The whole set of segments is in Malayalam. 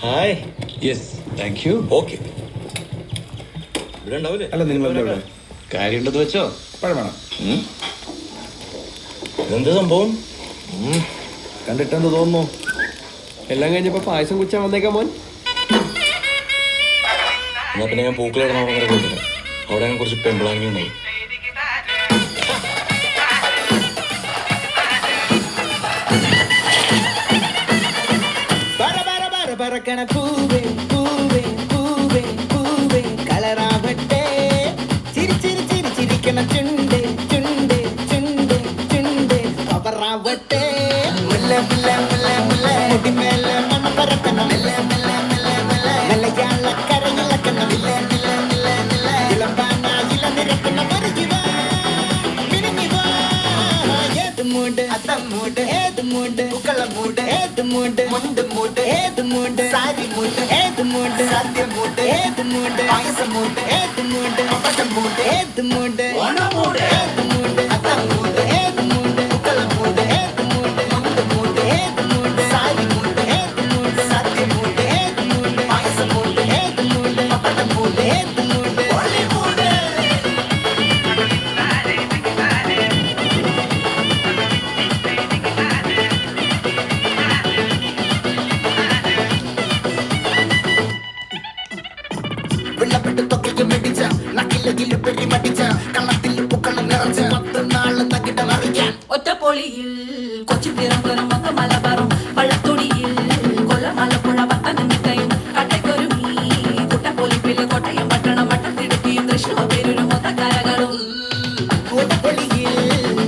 Hi. Yes thank you. Okay. ഇവിടെ ഉണ്ടാവില്ലേ? അല്ല നിങ്ങൾ കാര്യമുണ്ടെന്ന് വെച്ചോ. പഴം വേണം. ഇതെന്താ സംഭവം? കണ്ടിട്ടെന്ത് തോന്നുന്നു? എല്ലാം കഴിഞ്ഞപ്പോ പായസം കുച്ചാൻ വന്നേക്കാം മോൻ. എന്നാ പിന്നെ ഞാൻ പൂക്കളിടണം അവിടെ കൊടുത്തിട്ട് അവിടെ ഞാൻ കുറച്ച് പെമ്പിളാങ്ങി ഉണ്ടായി. പറക്കണ പൂവേ പൂവേ പൂവേ പൂവേ കളറാവട്ടെ ചിരി ചിരി ചിരി ചിരിക്കണ ചുണ്ട് ചുണ്ട് ചുണ്ട് ചുണ്ട് കവറാവട്ടെ മുല്ല മുല്ല മുല്ല മുല്ല മുടിമേല മണ പറക്കണ മെല്ല മെല്ല മെല്ല മെല്ല മെല്ലയാള കരയിലക്കണ മില്ല മില്ല മില്ല മില്ല ഇളമ്പാന ഇല നിരക്കണ മരുകിവ മിനുങ്ങിവ ഏത് മൂട് അത്തം മൂട് ഏത് മൂട് പൂക്കള മൂട് ഏത് മൂട് മുണ്ട് മൂട് ഏത് മൂട് സാരി മൂട് ഏത് മൂട് സദ്യ മൂട് ഏത് മൂട് പായസ മൂട് ഏത് മൂട് പപ്പടം മൂട് ഏത് മൂട് ഓണമൂട് ഏത് മൂട് അത്തം മൂട് ഏത് മൂട് പൂക്കള മൂട് ഏത് മൂട് മുണ്ട് മൂട് ഏത് മൂട് സാരി മൂട് ഏത് മൂട് സദ്യ മൂട് ഏത് മൂട് പായസ മൂട് ഏത് മൂട് പപ്പടം മൂട് ഏത് മൂട് ഹോളിവുഡ്. വെള്ളപ്പെട്ട് തൊക്കയ്ക്ക് മെടിച്ച നക്കിലകില് പെരിമടിച്ച കള്ളത്തിൽ പൂക്കളം നിറച്ച് 10 നാള് തകിട മറിക്കാൻ ഒറ്റപ്പൊളിയിൽ കൊച്ചി തിരുവനന്തപുരം വന്ന മലബാറും പള്ളത്തൊടിയിൽ കൊല്ലമലപ്പുഴ പത്തനംതിട്ടയും കട്ടയ്ക്കൊരുങ്ങി കുട്ടപ്പൊലിപ്പില് കോട്ടയം പട്ടണം വട്ടത്തിടുക്കിയും തൃശ്ശൂർ പേരൂരും മൊത്തക്കരകളും കൂട്ടപ്പൊളിയിൽ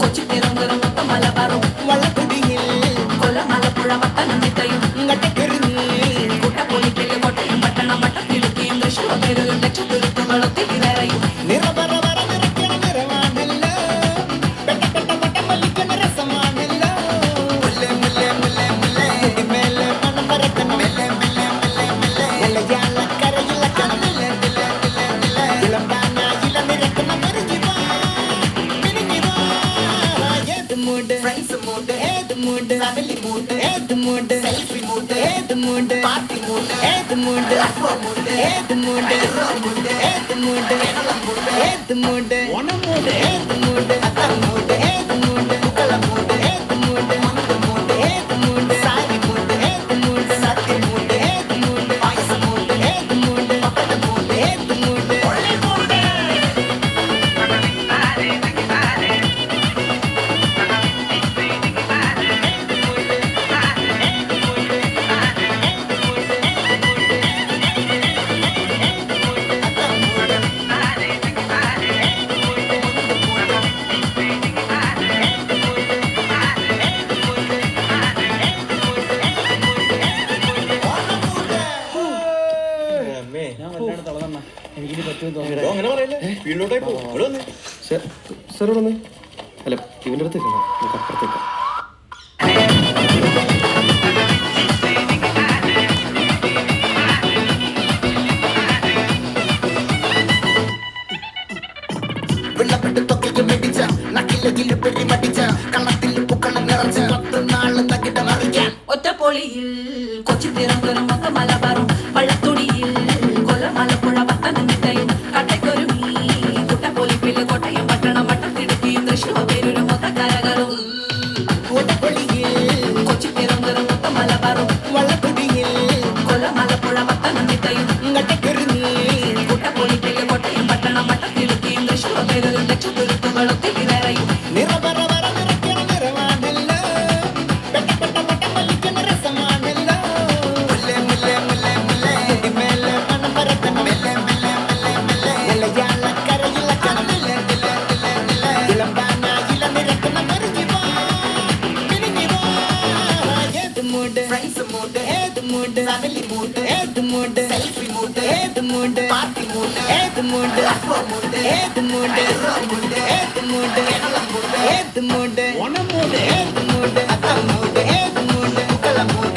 കൊച്ചി തിരുവനന്തപുരം വന്ന മലബാറും വള്ളപ്പൊടിയിൽ കൊല്ലമലപ്പുഴ പത്തനംതിട്ടയും ngട്ടക്കെറിഞ്ഞി കുട്ടപ്പൊലിപ്പില് കോട്ടയം പട്ടണം വട്ടത്തിടുക്കിയും തൃശ്ശൂർ പേരൂരും ലക്ഷത്തുരുത്തുകളും തിരിനിറയും നിറപറ വറ നിറയ്ക്കണ നിറമാണല്ലോ പെട്ട പെട്ട പട്ടം വലിക്കണ രസമാണല്ലോ മുല്ല മുല്ല മുല്ല മുല്ല മുടിമേല മണം പറക്കണ മെല്ലെ മെല്ലെ മെല്ലെ മെല്ലെ മെല്ലയാള കരയിലക്കണ മെല്ലെ മെല്ലെ മെല്ലെ മെല്ലെ ഇളമ്പാന ഇല നിരക്കണ മരുകിവ മിനുങ്ങിവ ഏത് മൂട് ഫ്രണ്ട്സ് മൂട് ഏത് മൂട് ഫാമിലി മൂട് ഏത് മൂട് സെൽഫി മൂട് ഏത് മൂട് പാർട്ടി മൂട് ഏത് മൂട് അപ്പോ മൂട് ഏത് മൂട് മൂട് ഏത് മൂട് മൂട് ഏത് മൂട് ഓണമൂട് ഏത് മൂട് അത്തം മൂട് ഏത് മൂട് പൂക്കള മൂട് ഏത് മൂട് മുണ്ട് മൂട് ഏത് മൂട് സാരി മൂട് ഏത് മൂട് സദ്യ മൂട് ഏത് മൂട് പായസ മൂട് ഏത് മൂട് പപ്പട മൂട് ഏത് മൂട് ഹോളിവുഡ്. അമ്മേ. ഞാൻ വല്ലാണ്ട് തളർന്ന എനിക്കിനി പറ്റുമെന്ന് എടോ, അങ്ങനെ പറയല്ലേ. വീട്ടിലോട്ടായി പോ. ഇവിടെ വന്നേ. സാർ വന്നേ. അല്ല ഇവൻ്റെ അടുത്തേക്ക് നമുക്ക് അപ്പുറത്തേക്ക്. വെള്ളപ്പെട്ട് തൊക്കയ്ക്ക് മെടിച്ച നക്കിലകില് പെരിമടിച്ച കള്ളത്തിൽ പൂക്കളം നിറച്ച് 10 നാള് തകിട മറിക്കാൻ ഒറ്റപ്പൊളിയിൽ കൊച്ചി തിരുവനന്തപുരം വന്ന മലബാറും പള്ളത്തൊടിയിൽ കൊല്ലമലപ്പുഴ പത്തനംതിട്ടയും കട്ടയ്ക്കൊരുങ്ങി കുട്ടപ്പൊലിപ്പില് കോട്ടയം പട്ടണം വട്ടത്തിടുക്കിയും തൃശ്ശൂർ പേരൂരും മൊത്തക്കരകളും കൂട്ടപ്പൊളിയിൽ കൊച്ചി തിരുവനന്തപുരം വന്ന മലബാറും വള്ളപ്പൊടിയിൽ കൊല്ലമലപ്പുഴ പത്തനംതിട്ടയും ngട്ടക്കെറിഞ്ഞി കുട്ടപ്പൊലിപ്പില് കോട്ടയം പട്ടണം വട്ടത്തിടുക്കിയും തൃശ്ശൂർ പേരൂരും ലക്ഷത്തുരുത്തുകളും തിരിനിറയും നിറപറ വറ നിറയ്ക്കണ നിറമാണല്ലോ പെട്ട പെട്ട പട്ടം വലിക്കണ രസമാണല്ലോ മുല്ല മുല്ല മുല്ല മുല്ല മുടിമേല മണം പറക്കണ മെല്ലെ മെല്ലെ മെല്ലെ മെല്ലെ മെല്ലയാള കരയിലക്കണ മെല്ലെ മെല്ലെ മെല്ലെ മെല്ലെ ഇളമ്പാന ഇല നിരക്കണ മരുകിവ മിനുങ്ങിവ ഏത് മൂട് ഫ്രണ്ട്സ് മൂട് ഏത് മൂട് ഫാമിലി മൂട് ഏത് മൂട് സെൽഫി മൂട് ഏത് മൂട് പാർട്ടി മൂട് ഏത് മൂട് അപ്പോ മൂട് ഏത് മൂട് മൂട് ഏത് മൂട് മൂട് ഏത് മൂട് ഓണമൂട് ഏത് മൂട് അത്തം മൂട് ഏത് മൂട് പൂക്കള മൂട്